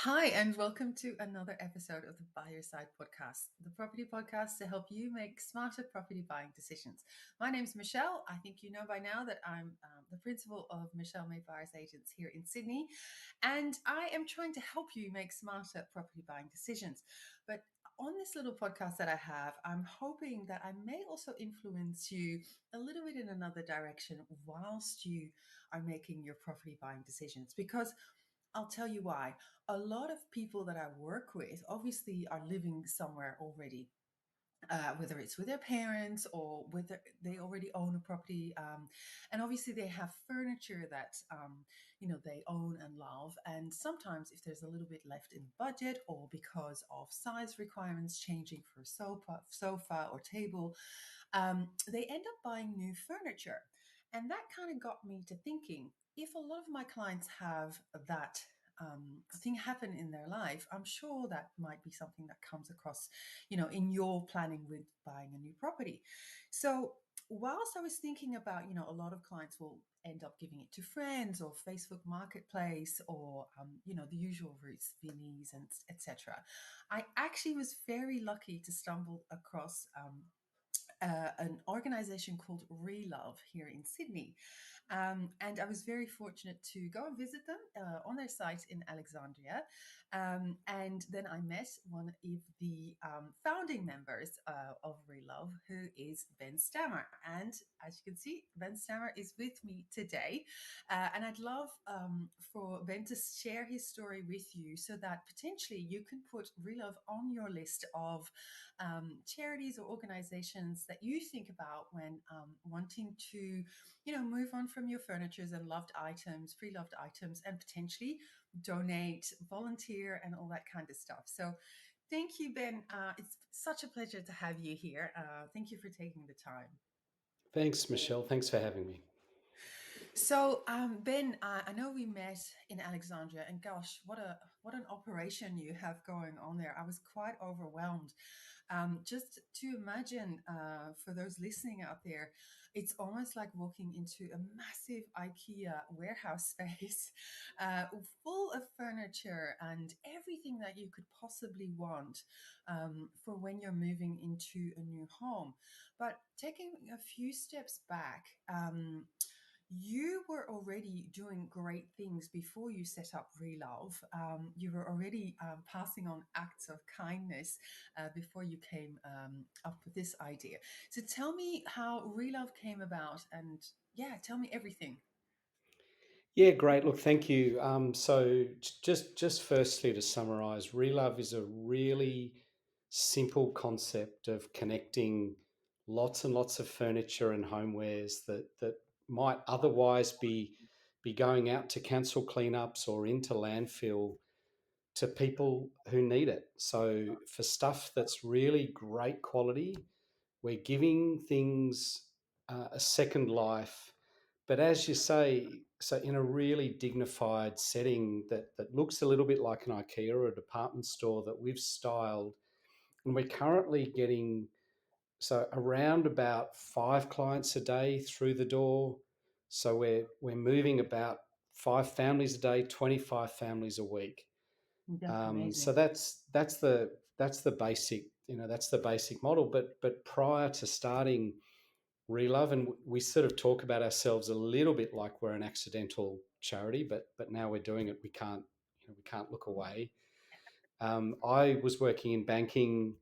Hi, and welcome to another episode of the Buy Your Side podcast, the property podcast to help you make smarter property buying decisions. My name is Michelle. I think you know by now that I'm the principal of Michelle May Buyers Agents here in Sydney, and I am trying to help you make smarter property buying decisions. But on this little podcast that I have, I'm hoping that I may also influence you a little bit in another direction whilst you are making your property buying decisions, because I'll tell you why. A lot of people that I work with obviously are living somewhere already, whether it's with their parents or whether they already own a property, and obviously they have furniture that they own and love. And sometimes, if there's a little bit left in the budget, or because of size requirements changing for a sofa or table, they end up buying new furniture. And that kind of got me to thinking, if a lot of my clients have that thing happen in their life, I'm sure that might be something that comes across, in your planning with buying a new property. So whilst I was thinking about, a lot of clients will end up giving it to friends or Facebook Marketplace or, the usual routes, Vinnies and etc. I actually was very lucky to stumble across an organization called ReLove here in Sydney. And I was very fortunate to go and visit them on their site in Alexandria. And then I met one of the founding members of ReLove, who is Ben Stammer. And as you can see, Ben Stammer is with me today. And I'd love for Ben to share his story with you so that potentially you can put ReLove on your list of charities or organizations that you think about when wanting to, move on from your furnitures and loved items, pre-loved items, and potentially donate, volunteer, and all that kind of stuff. So thank you, Ben. It's such a pleasure to have you here. Thank you for taking the time. Thanks, Michelle. Thanks for having me. So, Ben, I know we met in Alexandria, and gosh, what an operation you have going on there. I was quite overwhelmed. Just to imagine, for those listening out there, it's almost like walking into a massive IKEA warehouse space, full of furniture and everything that you could possibly want for when you're moving into a new home. But taking a few steps back. You were already doing great things before you set up ReLove. You were already passing on acts of kindness before you came up with this idea. So tell me how ReLove came about, and yeah, tell me everything. Yeah, great. Look, thank you. So just firstly to summarise, ReLove is a really simple concept of connecting lots and lots of furniture and homewares that might otherwise be going out to council cleanups or into landfill to people who need it. So for stuff that's really great quality, we're giving things a second life. But as you say, so in a really dignified setting that looks a little bit like an IKEA or a department store that we've styled, and we're currently getting so around about 5 clients a day through the door. So we're moving about 5 families a day, 25 families a week. That's So amazing. that's the basic, that's the basic model. But prior to starting ReLove, and we sort of talk about ourselves a little bit like we're an accidental charity, but now we're doing it. We can't look away. I was working in banking,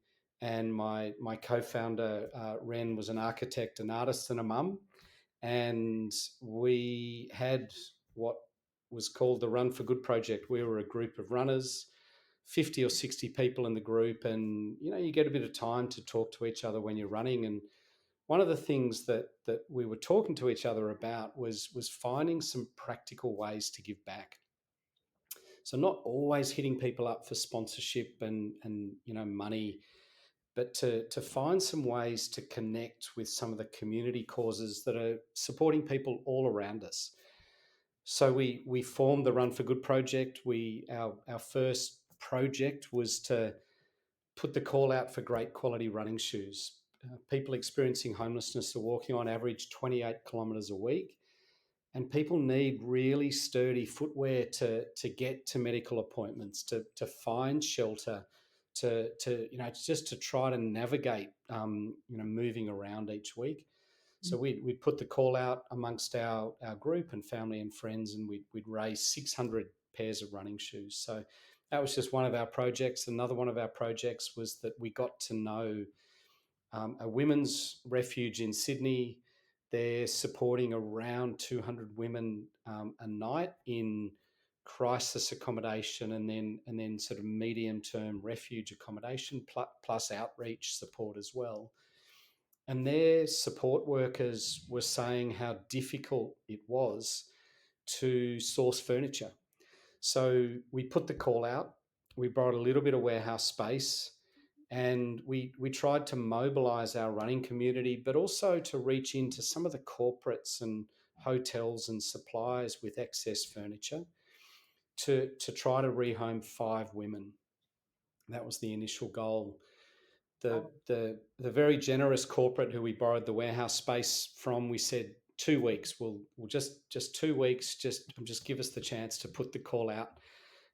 and my co-founder Ren was an architect, an artist, and a mum, and we had what was called the Run for Good project. We were a group of runners, 50 or 60 people in the group, and you get a bit of time to talk to each other when you're running. And one of the things that we were talking to each other about was finding some practical ways to give back. So not always hitting people up for sponsorship and money, but to find some ways to connect with some of the community causes that are supporting people all around us. So we formed the Run for Good project. Our first project was to put the call out for great quality running shoes. People experiencing homelessness are walking on average 28 kilometres a week, and people need really sturdy footwear to get to medical appointments, to find shelter, to just to try to navigate moving around each week. So we'd put the call out amongst our group and family and friends, and we'd raise 600 pairs of running shoes. So that was just one of our projects. Another one of our projects was that we got to know a women's refuge in Sydney. They're supporting around 200 women a night in crisis accommodation, and then sort of medium term refuge accommodation, plus outreach support as well. And their support workers were saying how difficult it was to source furniture. So we put the call out, we brought a little bit of warehouse space, and we tried to mobilize our running community, but also to reach into some of the corporates and hotels and suppliers with excess furniture to try to rehome 5 women. That was the initial goal. The, Oh, the very generous corporate who we borrowed the warehouse space from, we said 2 weeks. We'll just 2 weeks. Just give us the chance to put the call out,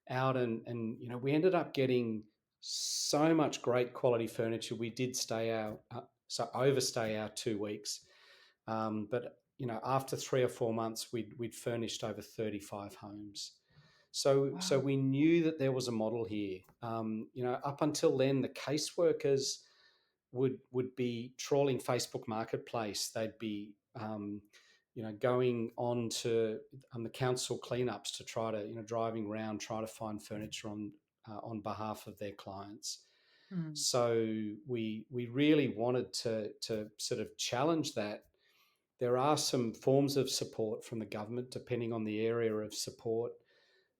and we ended up getting so much great quality furniture. We did overstay our 2 weeks, but after 3 or 4 months, we'd furnished over 35 homes. So wow. we knew that there was a model here. Up until then, the caseworkers would be trawling Facebook Marketplace. They'd be going on to the council cleanups to try to driving around, try to find furniture on behalf of their clients. Mm. So we really wanted to sort of challenge that. There are some forms of support from the government depending on the area of support,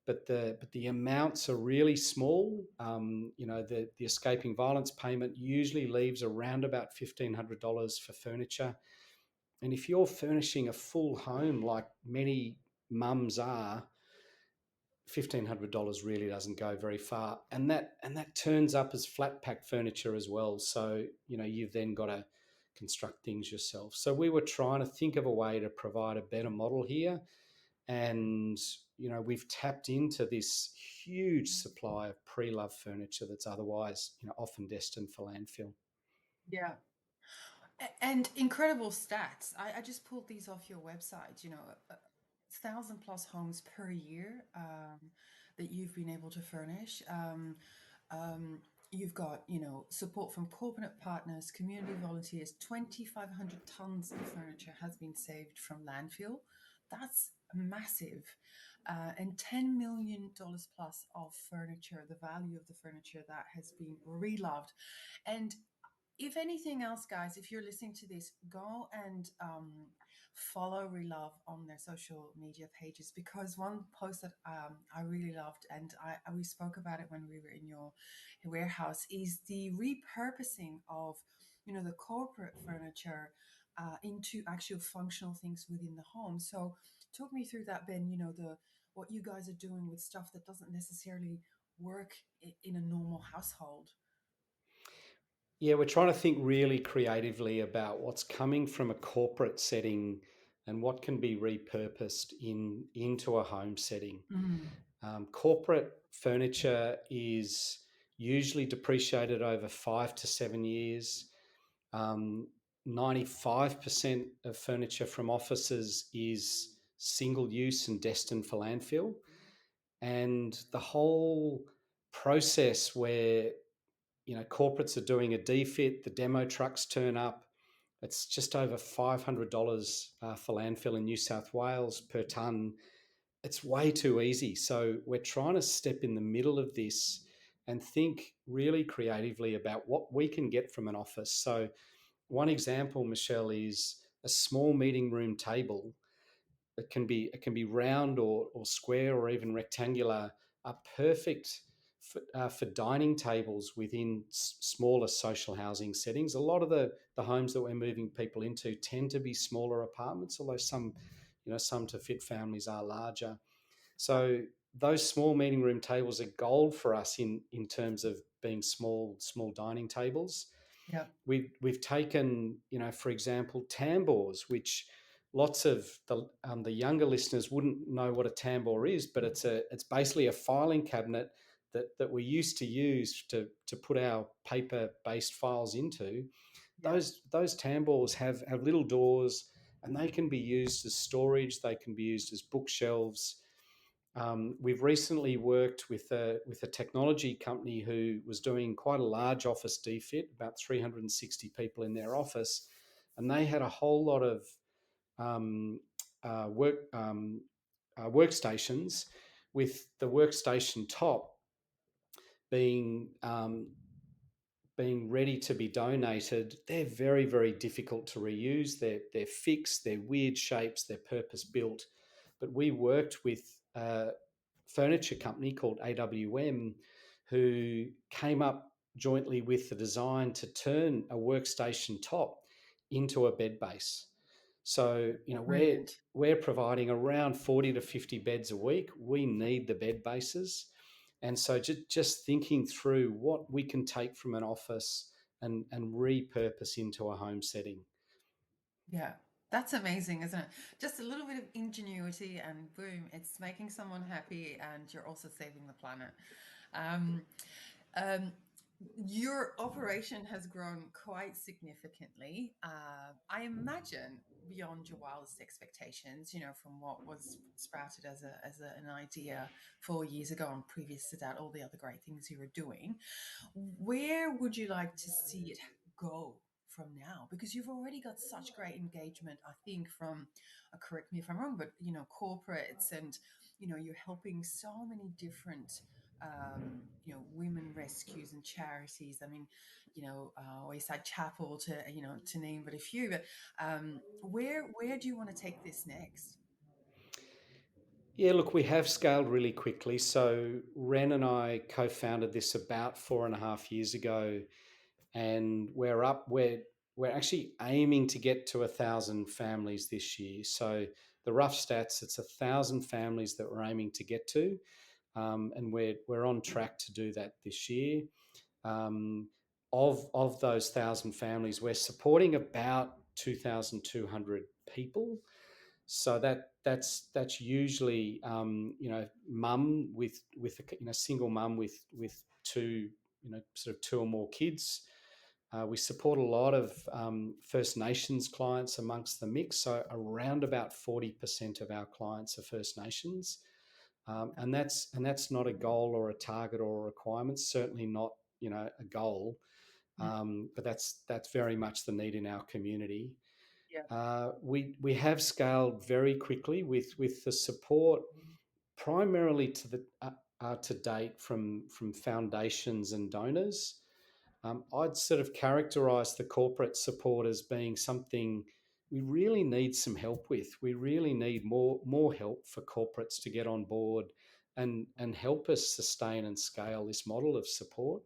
but the amounts are really small. The escaping violence payment usually leaves around about $1,500 for furniture, and if you're furnishing a full home like many mums are, $1,500 really doesn't go very far, and that turns up as flat pack furniture as well. So you've then got to construct things yourself. So we were trying to think of a way to provide a better model here, and we've tapped into this huge supply of pre-loved furniture that's otherwise often destined for landfill. Yeah. And incredible stats. I just pulled these off your website. 1,000 plus homes per year that you've been able to furnish. You've got, support from corporate partners, community volunteers. 2,500 tons of furniture has been saved from landfill. That's massive. And $10 million plus of furniture, the value of the furniture that has been reloved. And if anything else, guys, if you're listening to this, go and follow ReLove on their social media pages, because one post that I really loved, and we spoke about it when we were in your warehouse, is the repurposing of the corporate furniture into actual functional things within the home. So talk me through that, Ben. The what you guys are doing with stuff that doesn't necessarily work in a normal household. Yeah, we're trying to think really creatively about what's coming from a corporate setting and what can be repurposed into a home setting. Mm. Corporate furniture is usually depreciated over 5 to 7 years. 95% of furniture from offices is single use and destined for landfill. And the whole process where corporates are doing a defit, the demo trucks turn up, it's just over $500 for landfill in New South Wales per tonne. It's way too easy. So we're trying to step in the middle of this and think really creatively about what we can get from an office. So one example, Michelle, is a small meeting room table. It can be round or square or even rectangular, are perfect for dining tables within smaller social housing settings. A lot of the homes that we're moving people into tend to be smaller apartments, although some to fit families are larger. So those small meeting room tables are gold for us in terms of being small dining tables. Yeah. We've taken, for example, tambours, which lots of the younger listeners wouldn't know what a tambour is, but it's basically a filing cabinet that we used to use to put our paper based files into. Yeah. Those tambours have little doors, and they can be used as storage. They can be used as bookshelves. We've recently worked with a technology company who was doing quite a large office defit, about 360 people in their office, and they had a whole lot of um, workstations, with the workstation top being being ready to be donated. They're very, very difficult to reuse. They're fixed, they're weird shapes, they're purpose built. But we worked with a furniture company called AWM, who came up jointly with the design to turn a workstation top into a bed base. So, Brilliant. we're providing around 40 to 50 beds a week. We need the bed bases. And so just thinking through what we can take from an office and repurpose into a home setting. Yeah, that's amazing, isn't it? Just a little bit of ingenuity, and boom, it's making someone happy, and you're also saving the planet. Um, um, your operation has grown quite significantly. I imagine beyond your wildest expectations. From what was sprouted an idea 4 years ago, and previous to that, all the other great things you were doing. Where would you like to see it go from now? Because you've already got such great engagement, I think, from, correct me if I'm wrong, but corporates, and you're helping so many different women rescues and charities. I mean, Wayside Chapel, to name but a few. But where do you want to take this next? Yeah, look, we have scaled really quickly. So Ren and I co-founded this about 4.5 years ago, and we're actually aiming to get to 1,000 families this year. So the rough stats, it's 1,000 families that we're aiming to get to, and we're on track to do that this year. Um, of those 1,000 families, we're supporting about 2,200 people. So that's usually mum with a single mum with two sort of two or more kids. We support a lot of First Nations clients amongst the mix. So around about 40% of our clients are First Nations, and that's not a goal or a target or a requirement. Certainly not a goal, Mm. but that's very much the need in our community. Yeah. We have scaled very quickly with the support primarily to date from foundations and donors. I'd sort of characterise the corporate support as being something we really need some help with. We really need more help for corporates to get on board and help us sustain and scale this model of support.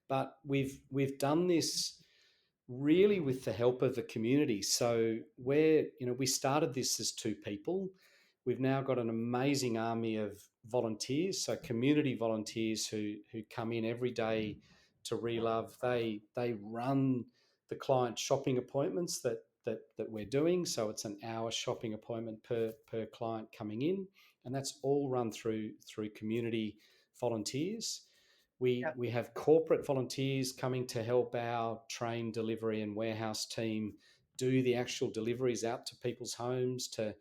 But we've done this really with the help of the community. So we started this as two people. We've now got an amazing army of volunteers, so community volunteers who come in every day to ReLove. They run the client shopping appointments that we're doing. So it's an hour shopping appointment per client coming in, and that's all run through community volunteers. We have corporate volunteers coming to help our train delivery and warehouse team do the actual deliveries out to people's homes, to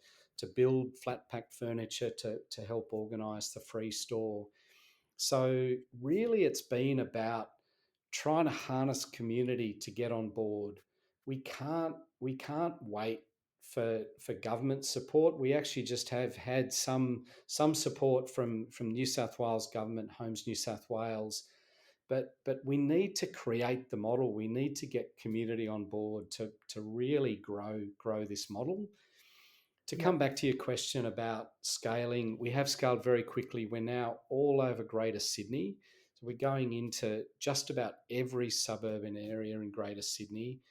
build flat pack furniture, to help organise the free store. So really it's been about trying to harness community to get on board. We can't wait for government support. We actually just have had some support from New South Wales government, Homes New South Wales, but we need to create the model. We need to get community on board to really grow this model. To Yeah. come back to your question about scaling, we have scaled very quickly. We're now all over Greater Sydney. So we're going into just about every suburban area in Greater Sydney,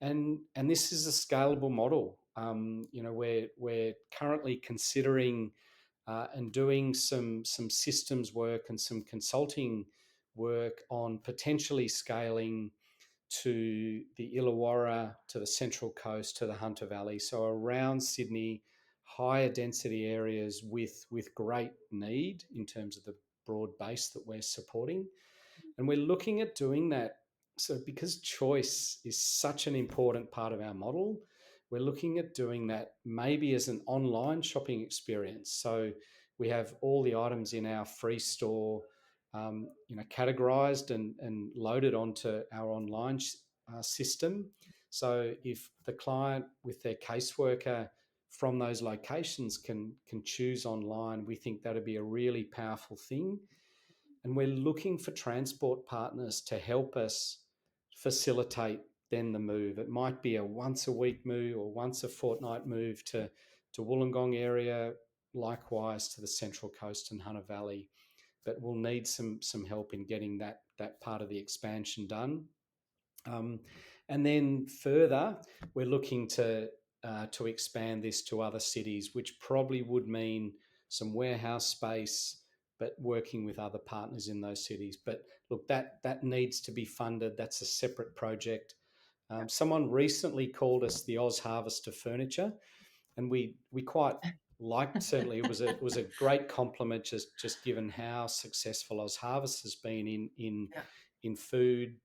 and this is a scalable model. We're currently considering and doing some systems work and some consulting work on potentially scaling to the Illawarra, to the Central Coast, to the Hunter Valley. So around Sydney, higher density areas with great need in terms of the broad base that we're supporting. And we're looking at doing that. So because choice is such an important part of our model, we're looking at doing that maybe as an online shopping experience. So we have all the items in our free store, categorized and loaded onto our online system. So if the client with their caseworker from those locations can choose online, we think that'd be a really powerful thing. And we're looking for transport partners to help us facilitate then the move. It might be a once a week move or once a fortnight move to Wollongong area, likewise to the Central Coast and Hunter Valley. But we'll need some help in getting that part of the expansion done. Um, and then further, we're looking to expand this to other cities, which probably would mean some warehouse space, but working with other partners in those cities. But look, that needs to be funded. That's a separate project. Someone recently called us the Oz Harvest of Furniture, and we quite liked. Certainly, it was a great compliment, just given how successful Oz Harvest has been Yeah. in food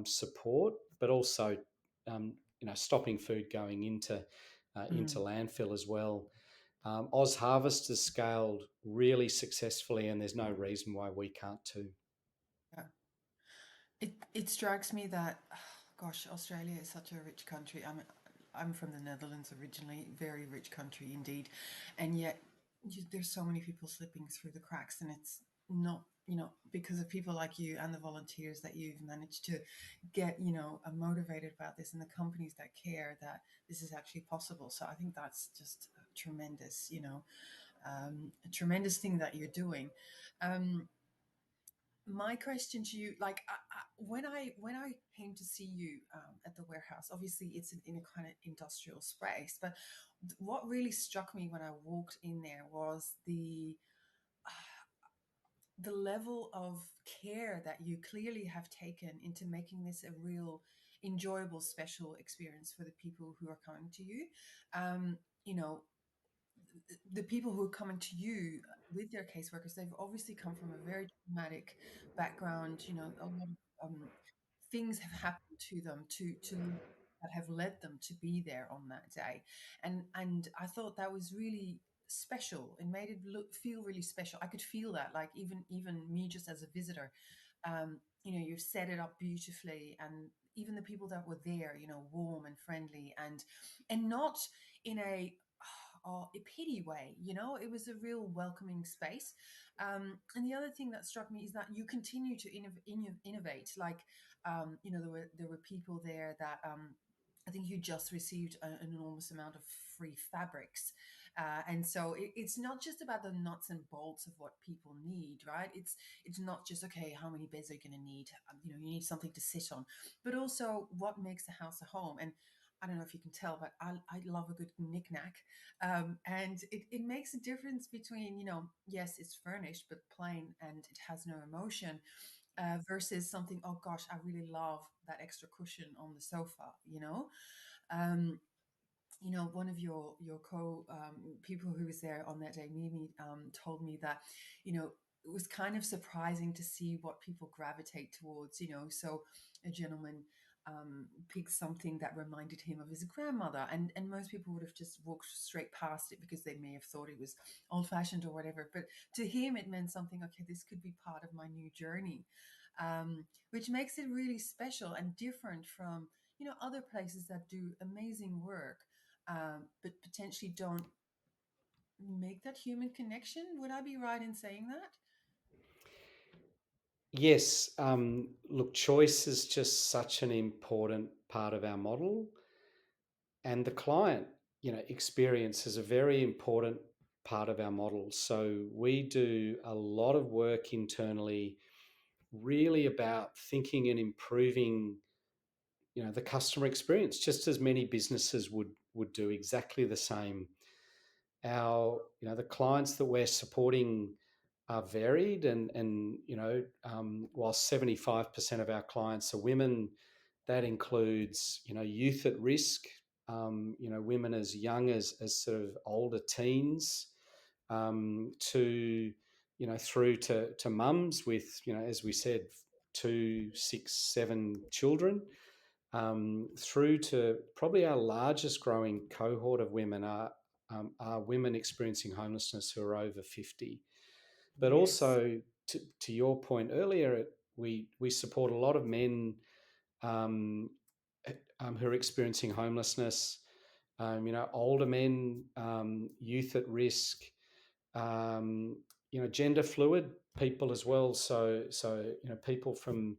support, but also stopping food going into Mm. landfill as well. Oz Harvest has scaled really successfully, and there's no reason why we can't too. Yeah. It strikes me that, gosh, Australia is such a rich country. I'm from the Netherlands originally, very rich country indeed, and yet there's so many people slipping through the cracks, and it's not, because of people like you and the volunteers that you've managed to get, motivated about this, and the companies that care that this is actually possible. So I think that's just a tremendous, a tremendous thing that you're doing. Um, my question to you, like, when I came to see you at the warehouse, obviously it's in a kind of industrial space, but what really struck me when I walked in there was the level of care that you clearly have taken into making this a real enjoyable, special experience for the people who are coming to you. Um, you know, the people who are coming to you with their caseworkers, they've obviously come from a very traumatic background. A lot of things have happened to them to that have led them to be there on that day, and I thought that was really special. It made it feel really special. I could feel that, like even me just as a visitor. You've set it up beautifully, and even the people that were there, warm and friendly, and not in a pity way. It was a real welcoming space. And the other thing that struck me is that you continue to innovate. Like, there were people there that I think you just received an enormous amount of free fabrics. And so it's not just about the nuts and bolts of what people need, right? It's not just, okay, how many beds are you going to need? You need something to sit on, but also what makes the house a home. And I don't know if you can tell, but I love a good knickknack. And it makes a difference between, yes, it's furnished, but plain and it has no emotion, versus something, oh gosh, I really love that extra cushion on the sofa, Um, one of your co people who was there on that day, Mimi, told me that, it was kind of surprising to see what people gravitate towards, So a gentleman picked something that reminded him of his grandmother, and most people would have just walked straight past it because they may have thought it was old fashioned or whatever. But to him, it meant something. Okay, this could be part of my new journey, which makes it really special and different from other places that do amazing work, but potentially don't make that human connection. Would I be right in saying that? Yes, look, choice is just such an important part of our model, and the client, experience is a very important part of our model. So we do a lot of work internally, really about thinking and improving, the customer experience, just as many businesses would do exactly the same. The clients that we're supporting are varied, and while 75% of our clients are women, That includes, youth at risk, women as young as sort of older teens, to, through to mums with, as we said, 2, 6, 7 children, through to probably our largest growing cohort of women are women experiencing homelessness who are over 50. But Yes. also, to your point earlier, we support a lot of men, um, who are experiencing homelessness, older men, youth at risk, um, gender fluid people as well. So people from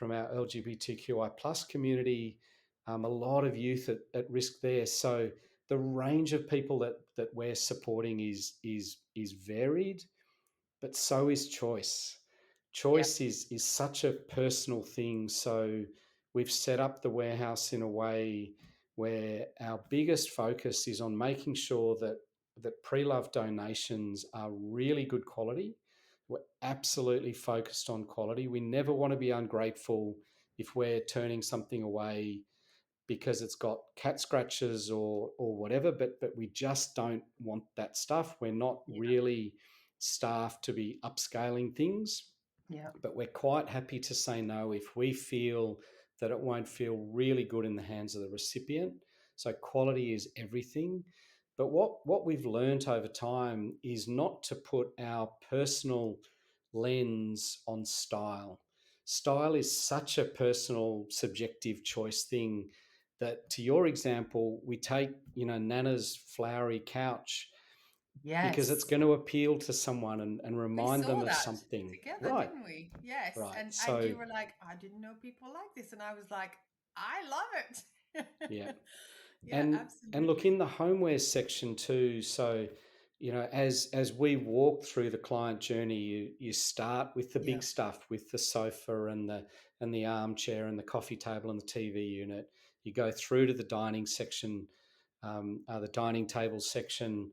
our LGBTQI plus community, a lot of youth at risk there. So the range of people that we're supporting is varied, but so is choice. Yeah. Choice is such a personal thing. So we've set up the warehouse in a way where our biggest focus is on making sure that pre-love donations are really good quality. We're absolutely focused on quality. We never want to be ungrateful if we're turning something away because it's got cat scratches or whatever, but we just don't want that stuff. We're not Yeah. really staffed to be upscaling things, Yeah. but we're quite happy to say no if we feel that it won't feel really good in the hands of the recipient. So quality is everything. But what we've learned over time is not to put our personal lens on style. Style is such a personal, subjective choice thing that, to your example, we take, Nana's flowery couch because it's Yes. going to appeal to someone and We remind them saw of that something. together, Right, didn't we? Yes. right. And So, you were like, I didn't know people like this. And I was like, I love it. yeah. Yeah, And look, in absolutely. the homewares section too. So, as we walk through the client journey, you start with the Yeah. big stuff, with the sofa and the armchair and the coffee table and the TV unit. You go through to the dining section, the dining table section,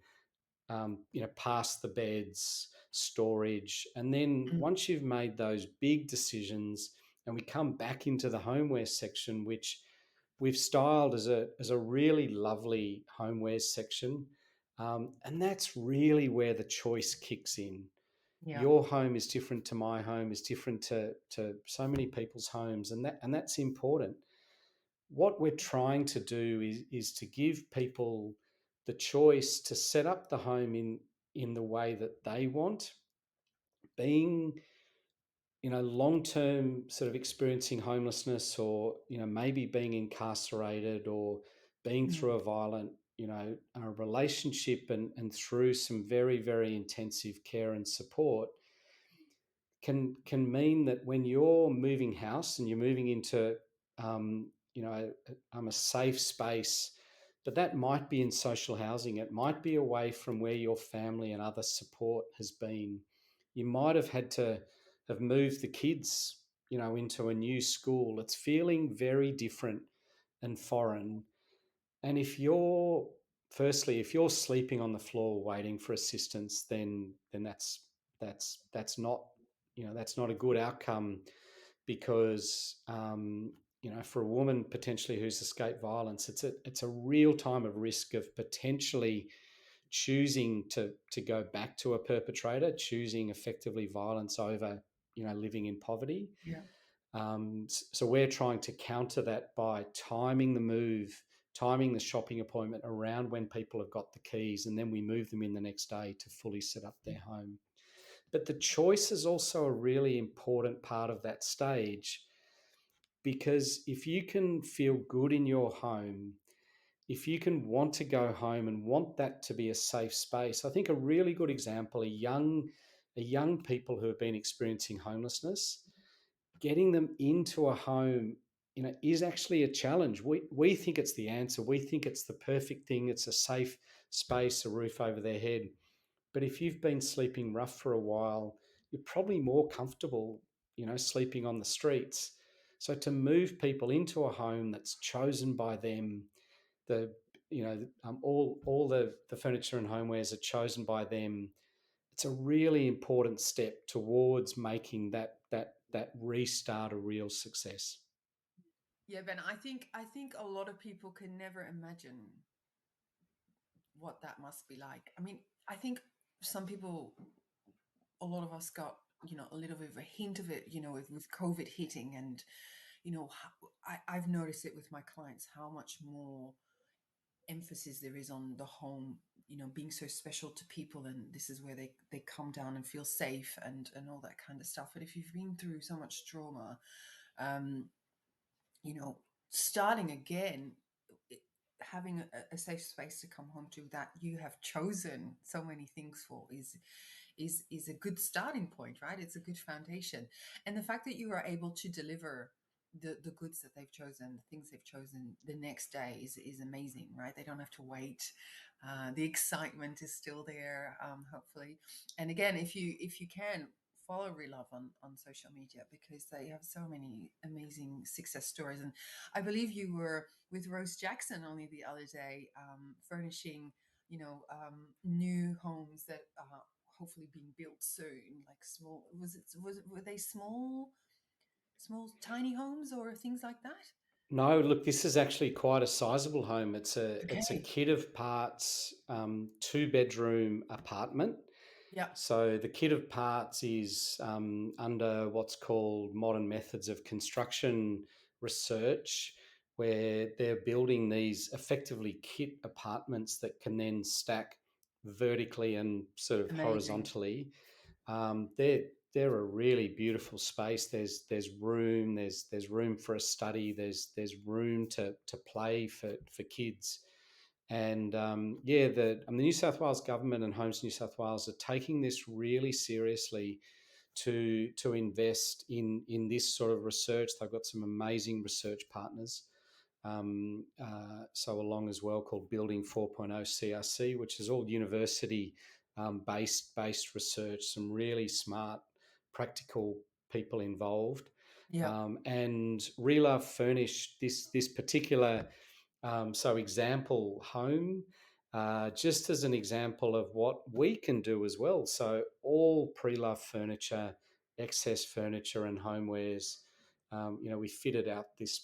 past the beds, storage. And then Mm. once you've made those big decisions, and we come back into the homeware section, which we've styled as a really lovely homewares section. And that's really where the choice kicks in. Yeah. Your home is different to my home, is different to so many people's homes, and that's important. What we're trying to do is to give people the choice to set up the home in the way that they want. Being, long term sort of experiencing homelessness, or maybe being incarcerated, or being Mm. through a violent, a relationship, and through some very, very intensive care and support, can mean that when you're moving house and you're moving into, a safe space, but that might be in social housing. It might be away from where your family and other support has been. You might have had to have moved the kids, into a new school. It's feeling very different and foreign. And if you're sleeping on the floor waiting for assistance, then that's not, that's not a good outcome, because, for a woman potentially who's escaped violence, it's a real time of risk of potentially choosing to go back to a perpetrator, choosing effectively violence over, living in poverty. Yeah. So we're trying to counter that by timing the move, timing the shopping appointment around when people have got the keys, and then we move them in the next day to fully set up their home. But the choice is also a really important part of that stage, because if you can feel good in your home, if you can want to go home and want that to be a safe space. I think a really good example are young people who have been experiencing homelessness. Getting them into a home, is actually a challenge. We think it's the answer. We think it's the perfect thing. It's a safe space, a roof over their head. But if you've been sleeping rough for a while, you're probably more comfortable, sleeping on the streets. So to move people into a home that's chosen by them, the all the furniture and homewares are chosen by them. It's a really important step towards making that restart a real success. Yeah, Ben, I think a lot of people can never imagine what that must be like. I mean, I think some people, a lot of us got, a little bit of a hint of it, with COVID hitting, and I've noticed it with my clients how much more emphasis there is on the home, being so special to people, and this is where they come down and feel safe and all that kind of stuff. But if you've been through so much trauma, um, you know, starting again, having a safe space to come home to that you have chosen so many things for is a good starting point, right? It's a good foundation, and the fact that you are able to deliver the goods that they've chosen, the things they've chosen the next day is amazing, right? They don't have to wait. The excitement is still there, hopefully. And again, if you can follow ReLove on social media, because they have so many amazing success stories. And I believe you were with Rose Jackson only the other day, furnishing, new homes that hopefully being built soon, like small, were they small tiny homes or things like that? No, look, this is actually quite a sizable home. It's a Okay. kit of parts, 2-bedroom apartment. Yeah. So the kit of parts is under what's called modern methods of construction research, where they're building these effectively kit apartments that can then stack vertically and sort of Amazing. horizontally. They're a really beautiful space. There's room. There's room for a study. There's room to play for kids. And yeah, the New South Wales government and Homes New South Wales are taking this really seriously to invest in this sort of research. They've got some amazing research partners. So along as well, called Building 4.0 CRC, which is all university based research. Some really smart, practical people involved. Yeah. And ReLove furnished this particular example home, just as an example of what we can do as well. So all pre-loved furniture, excess furniture, and homewares. We fitted out this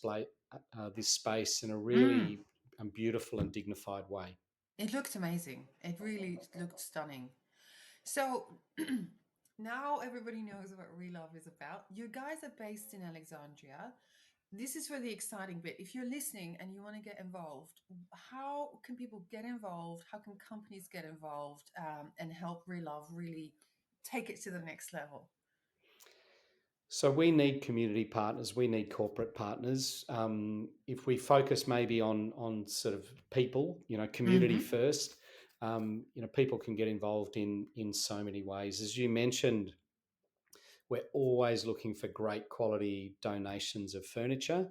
space in a Mm. really beautiful and dignified way. It looked amazing. It really looked stunning. So now everybody knows what ReLove is about. You guys are based in Alexandria. This is where the exciting bit. If you're listening and you want to get involved, how can people get involved? How can companies get involved, and help ReLove really take it to the next level? So we need community partners. We need corporate partners. If we focus maybe on sort of people, community Mm-hmm. first, people can get involved in so many ways. As you mentioned, we're always looking for great quality donations of furniture.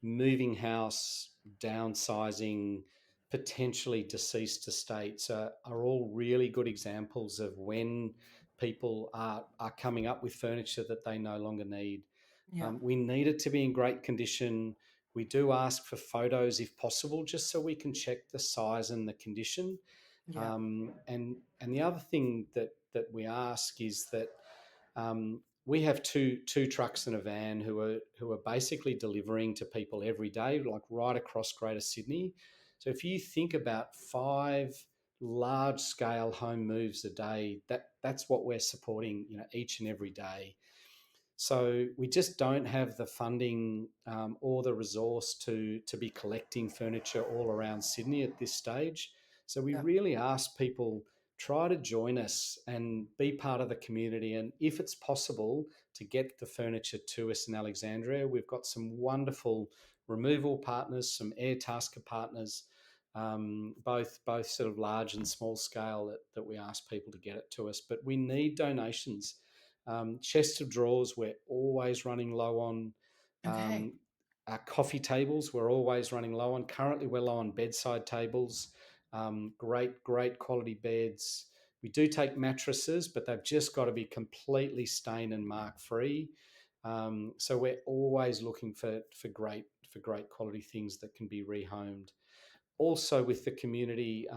Moving house, downsizing, potentially deceased estates are all really good examples of when people are coming up with furniture that they no longer need. Yeah. We need it to be in great condition. We do ask for photos if possible, just so we can check the size and the condition. Yeah. And the other thing that we ask is that we have two trucks and a van who are basically delivering to people every day, like right across Greater Sydney. So if you think about 5 large scale home moves a day, that's what we're supporting, each and every day. So we just don't have the funding or the resource to be collecting furniture all around Sydney at this stage. So we Yeah. really ask people, try to join us and be part of the community. And if it's possible to get the furniture to us in Alexandria, we've got some wonderful removal partners, some air tasker partners, both sort of large and small scale that we ask people to get it to us. But we need donations. Chest of drawers, we're always running low on. Okay. Um, our coffee tables, we're always running low on. Currently, we're low on bedside tables. Great quality beds. We do take mattresses, but they've just got to be completely stain and mark free. So we're always looking for great quality things that can be rehomed. Also with the community,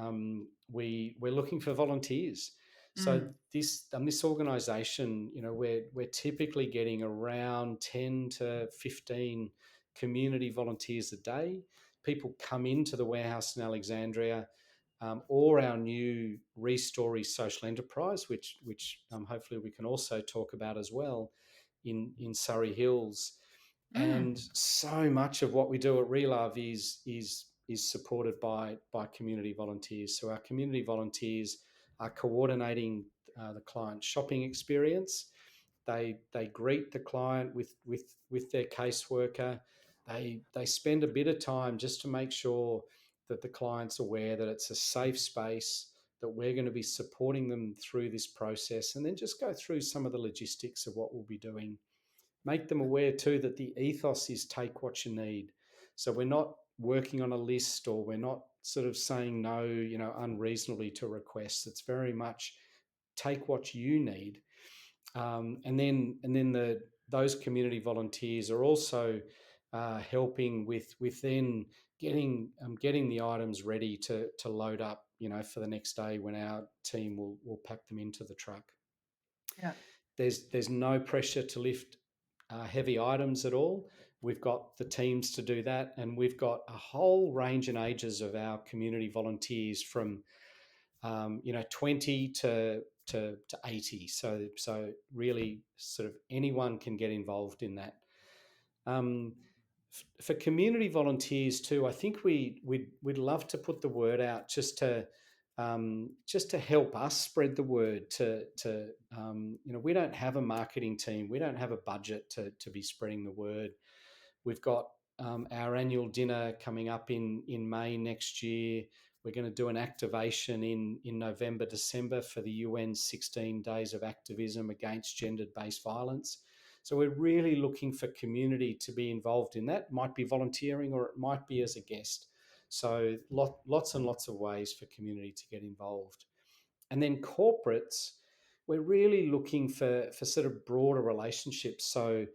we're looking for volunteers. So Mm. this organisation, we're typically getting around 10 to 15 community volunteers a day. People come into the warehouse in Alexandria, or our new Restory social enterprise, which hopefully we can also talk about as well, in Surry Hills. And Mm. so much of what we do at ReLove is supported by community volunteers. So our community volunteers are coordinating the client shopping experience. They greet the client with their caseworker. They spend a bit of time just to make sure that the client's aware that it's a safe space, that we're going to be supporting them through this process, and then just go through some of the logistics of what we'll be doing. Make them aware too that the ethos is take what you need. So we're not working on a list, or we're not sort of saying no, unreasonably to requests. It's very much take what you need. And then those community volunteers are also helping with then getting the items ready to load up, for the next day when our team will pack them into the truck. Yeah. There's no pressure to lift heavy items at all. We've got the teams to do that, and we've got a whole range and ages of our community volunteers from 20 to 80. So really, sort of anyone can get involved in that. Um, for community volunteers too, I think we'd love to put the word out just to help us spread the word. We don't have a marketing team, we don't have a budget to be spreading the word. We've got our annual dinner coming up in May next year. We're going to do an activation in November, December for the UN's 16 Days of Activism Against Gender-Based Violence. So we're really looking for community to be involved in that. It might be volunteering, or it might be as a guest. So lots and lots of ways for community to get involved. And then corporates, we're really looking for sort of broader relationships. So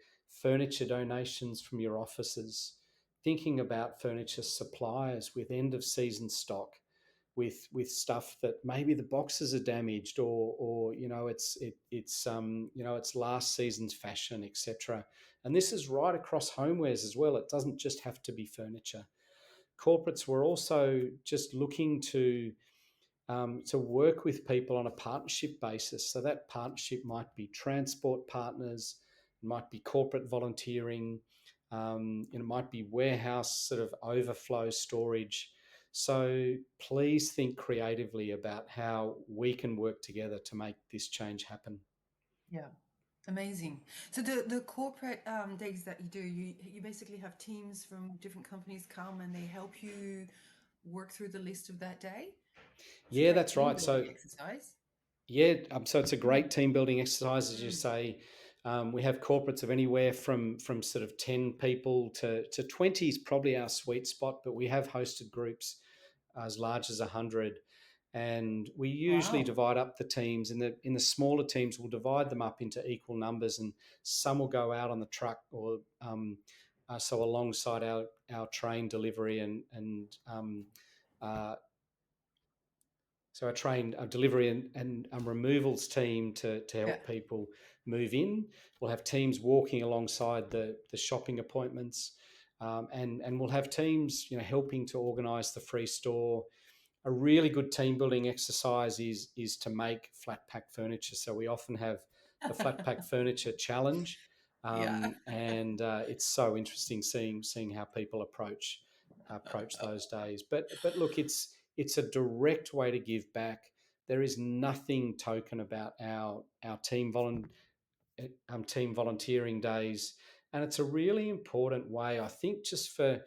furniture donations from your offices, thinking about furniture suppliers with end of season stock, with stuff that maybe the boxes are damaged, or it's last season's fashion, etc. And this is right across homewares as well. It doesn't just have to be furniture. Corporates were also just looking to work with people on a partnership basis. So that partnership might be transport partners, it might be corporate volunteering, it might be warehouse sort of overflow storage. So please think creatively about how we can work together to make this change happen. Yeah. Amazing. So the corporate days that you do, you basically have teams from different companies come and they help you work through the list of that day. It's a Yeah, great that's team right. building So exercise. yeah, so it's a Mm. great team building exercise, as you Mm. say. We have corporates of anywhere from sort of 10 people to 20 is probably our sweet spot, but we have hosted groups as large as 100. And we usually Wow. divide up the teams. In the smaller teams, we'll divide them up into equal numbers, and some will go out on the truck, or so alongside our train delivery and uh, so I trained a delivery and removals team to Yeah. help people move in. We'll have teams walking alongside the shopping appointments, and we'll have teams helping to organise the free store. A really good team building exercise is to make flat pack furniture. So we often have the flat pack furniture challenge, Yeah. and it's so interesting seeing how people approach those days. But look, it's a direct way to give back. There is nothing token about our team volunteering days, and it's a really important way, I think, just for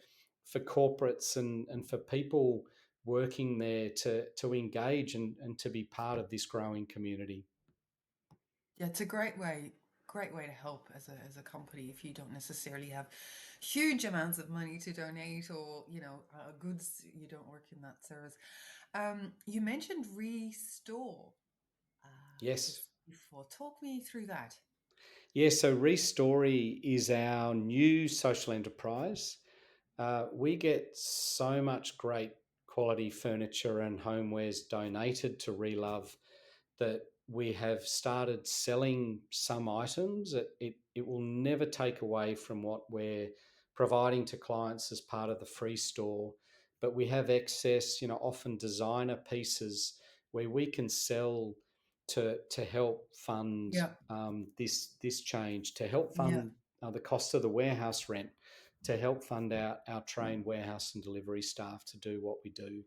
corporates and for people working there to engage and to be part of this growing community. Yeah, it's a great way to help as a company if you don't necessarily have huge amounts of money to donate, or goods, you don't work in that service. You mentioned Restore Yes. just before. Talk me through that. Yeah, so Restory is our new social enterprise. We get so much great quality furniture and homewares donated to ReLove that we have started selling some items. It will never take away from what providing to clients as part of the free store. But we have excess, often designer pieces where we can sell to help fund Yeah. this change, to help Yeah. fund the cost of the warehouse rent, to help fund our trained warehouse and delivery staff to do what we do.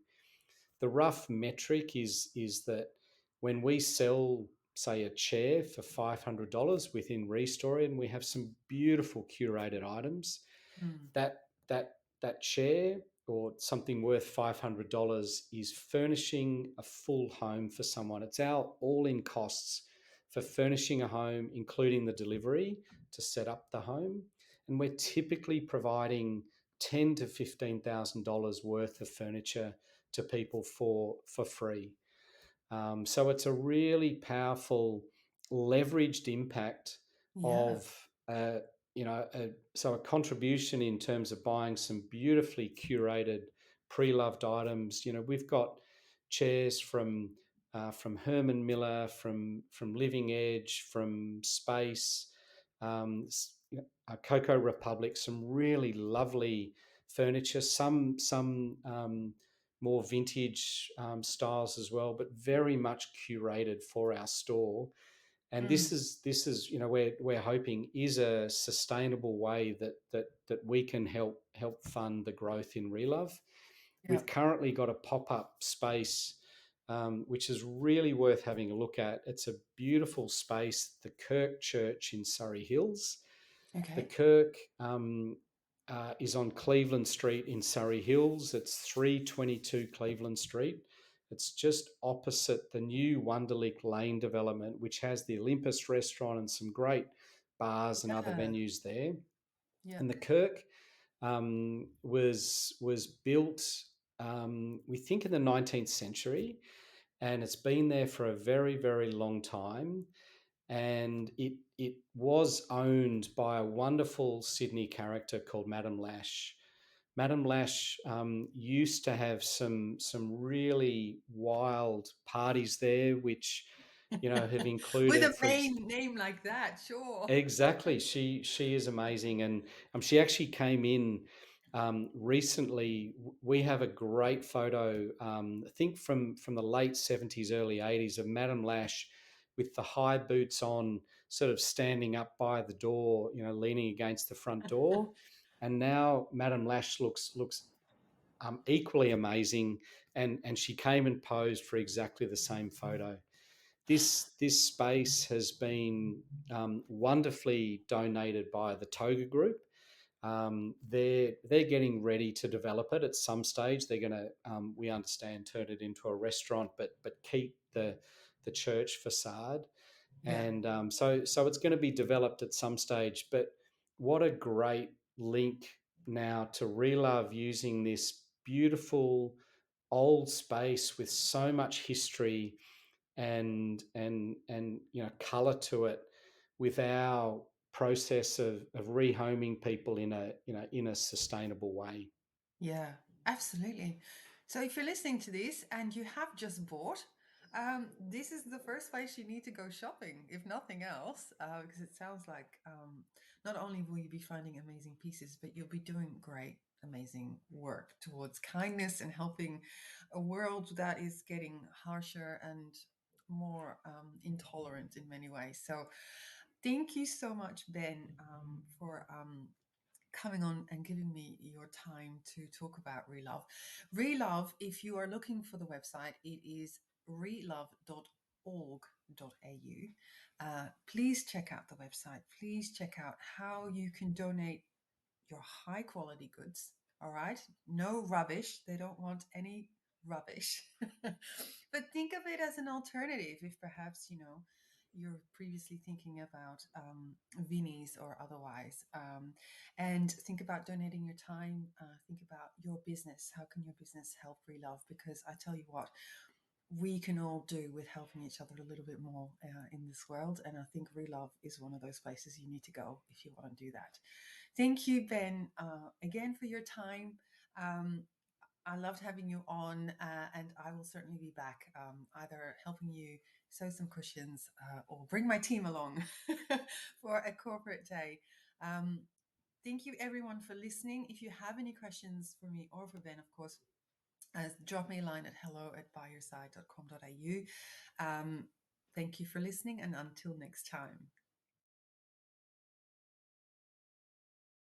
The rough metric is that when we sell, say, a chair for $500 within Restory, and we have some beautiful curated items, Mm. that that that chair or something worth $500 is furnishing a full home for someone. It's our all-in costs for furnishing a home, including the delivery to set up the home, and we're typically providing $10,000 to $15,000 worth of furniture to people for free. So it's a really powerful leveraged impact Yeah. of so a contribution in terms of buying some beautifully curated pre-loved items. We've got chairs from Herman Miller, from Living Edge, from Space, Coco Republic, some really lovely furniture, some more vintage styles as well, but very much curated for our store. And Mm. this is we're hoping is a sustainable way that we can help fund the growth in ReLove. Yeah. We've currently got a pop-up space which is really worth having a look at. It's a beautiful space, the Kirk Church in Surry Hills. The Okay. Kirk is on Cleveland Street in Surry Hills. It's 322 Cleveland Street. It's just opposite the new Wonderlick Lane development, which has the Olympus restaurant and some great bars and other Yeah. venues there. Yeah. And the Kirk was built, we think, in the 19th century, and it's been there for a very, very long time. And it was owned by a wonderful Sydney character called Madame Lash. Madame Lash used to have some really wild parties there, which have With included, a main name like that, sure. exactly. She is amazing, and she actually came in recently. We have a great photo, I think from the late '70s, early '80s, of Madame Lash with the high boots on, sort of standing up by the door, leaning against the front door. And now Madame Lash looks equally amazing, and she came and posed for exactly the same photo. This space has been wonderfully donated by the Toga Group. They're getting ready to develop it at some stage. They're going to, we understand, turn it into a restaurant, but keep the church facade. Yeah. And so it's going to be developed at some stage. But what a great link now to ReLove, using this beautiful old space with so much history and color to it, with our process of rehoming people in a sustainable way. Yeah, absolutely. So if you're listening to this and you have just bought, this is the first place you need to go shopping, if nothing else, because it sounds like not only will you be finding amazing pieces, but you'll be doing great, amazing work towards kindness and helping a world that is getting harsher and more intolerant in many ways. So thank you so much, Ben, for coming on and giving me your time to talk about ReLove. ReLove, if you are looking for the website, it is relove.org.au. Please check out the website. Please check out how you can donate your high quality goods. All right. No rubbish. They don't want any rubbish. But think of it as an alternative if perhaps, you're previously thinking about Vinnies or otherwise. And think about donating your time. Think about your business. How can your business help ReLove? Because I tell you what, we can all do with helping each other a little bit more in this world. And I think ReLove is one of those places you need to go if you want to do that. Thank you, Ben, again for your time. Um, I loved having you on, and I will certainly be back, either helping you sew some cushions or bring my team along for a corporate day. Um, Thank you everyone for listening. If you have any questions for me or for Ben, of course, drop me a line at hello@byyourside.com.au. Thank you for listening, and until next time.